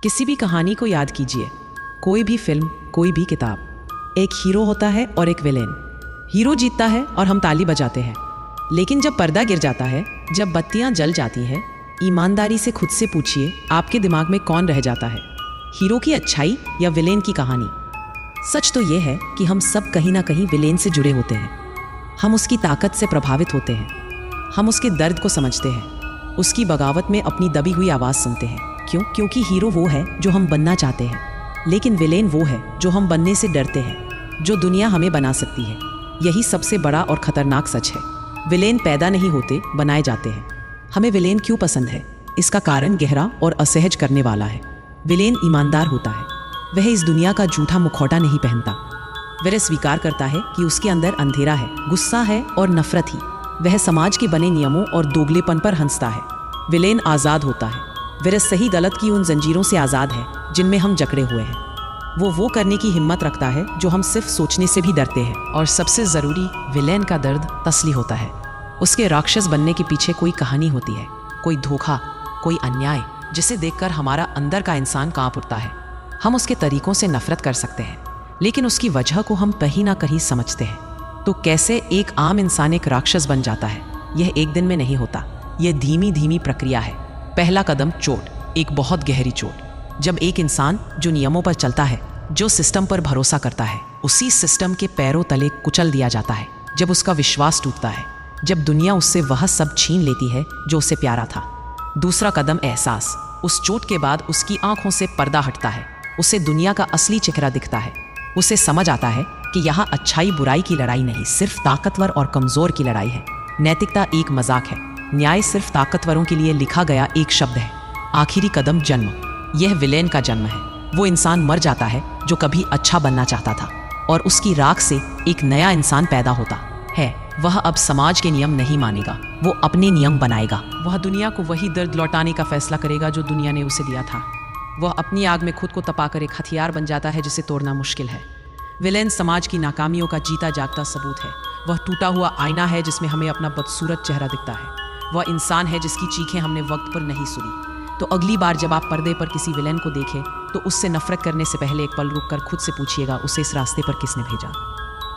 किसी भी कहानी को याद कीजिए, कोई भी फिल्म, कोई भी किताब, एक हीरो होता है और एक विलेन। हीरो जीतता है और हम ताली बजाते हैं, लेकिन जब पर्दा गिर जाता है, जब बत्तियां जल जाती हैं, ईमानदारी से खुद से पूछिए, आपके दिमाग में कौन रह जाता है, हीरो की अच्छाई या विलेन की कहानी? सच तो ये है कि हम सब कहीं ना कहीं विलेन से जुड़े होते हैं। हम उसकी ताकत से प्रभावित होते हैं, हम उसके दर्द को समझते हैं, उसकी बगावत में अपनी दबी हुई आवाज़ सुनते हैं। क्यों? क्योंकि हीरो वो है जो हम बनना चाहते हैं, लेकिन विलेन वो है जो हम बनने से डरते हैं, जो दुनिया हमें बना सकती है। यही सबसे बड़ा और ख़तरनाक सच है। विलेन पैदा नहीं होते, बनाए जाते हैं। हमें विलेन क्यों पसंद है? इसका कारण गहरा और असहज करने वाला है। विलेन ईमानदार होता है। वह इस दुनिया का झूठा मुखौटा नहीं पहनता। वह स्वीकार करता है कि उसके अंदर अंधेरा है, गुस्सा है और नफरत ही। वह समाज के बने नियमों और दोगलेपन पर हंसता है। विलेन आज़ाद होता है। वह सही गलत की उन जंजीरों से आज़ाद है जिनमें हम जकड़े हुए हैं। वो करने की हिम्मत रखता है जो हम सिर्फ सोचने से भी डरते हैं। और सबसे ज़रूरी, विलेन का दर्द तसली होता है। उसके राक्षस बनने के पीछे कोई कहानी होती है, कोई धोखा, कोई अन्याय, जिसे देखकर हमारा अंदर का इंसान कांप उठता है। हम उसके तरीकों से नफरत कर सकते हैं, लेकिन उसकी वजह को हम कहीं ना कहीं समझते हैं। तो कैसे एक आम इंसान एक राक्षस बन जाता है? यह एक दिन में नहीं होता। यह धीमी धीमी प्रक्रिया है। पहला कदम चोट, एक बहुत गहरी चोट। जब एक इंसान जो नियमों पर चलता है, जो सिस्टम पर भरोसा करता है, उसी सिस्टम के पैरों तले कुचल दिया जाता है। जब उसका विश्वास टूटता है, जब दुनिया उससे वह सब छीन लेती है जो उसे प्यारा था। दूसरा कदम एहसास। उस चोट के बाद उसकी आंखों से पर्दा हटता है। उसे दुनिया का असली चेहरा दिखता है। उसे समझ आता है कि यहाँ अच्छाई बुराई की लड़ाई नहीं, सिर्फ ताकतवर और कमजोर की लड़ाई है। नैतिकता एक मजाक है। न्याय सिर्फ ताकतवरों के लिए लिखा गया एक शब्द है। आखिरी कदम जन्म। यह विलेन का जन्म है। वो इंसान मर जाता है जो कभी अच्छा बनना चाहता था, और उसकी राख से एक नया इंसान पैदा होता है। वह अब समाज के नियम नहीं मानेगा, वो अपने नियम बनाएगा। वह दुनिया को वही दर्द लौटाने का फैसला करेगा जो दुनिया ने उसे दिया था। वह अपनी आग में खुद को तपाकर एक हथियार बन जाता है जिसे तोड़ना मुश्किल है। विलेन समाज की नाकामियों का जीता जागता सबूत है। वह टूटा हुआ आईना है जिसमें हमें अपना बदसूरत चेहरा दिखता है। वह इंसान है जिसकी चीखें हमने वक्त पर नहीं सुनी। तो अगली बार जब आप पर्दे पर किसी विलेन को देखें, तो उससे नफरत करने से पहले एक पल रुक कर खुद से पूछिएगा, उसे इस रास्ते पर किसने भेजा।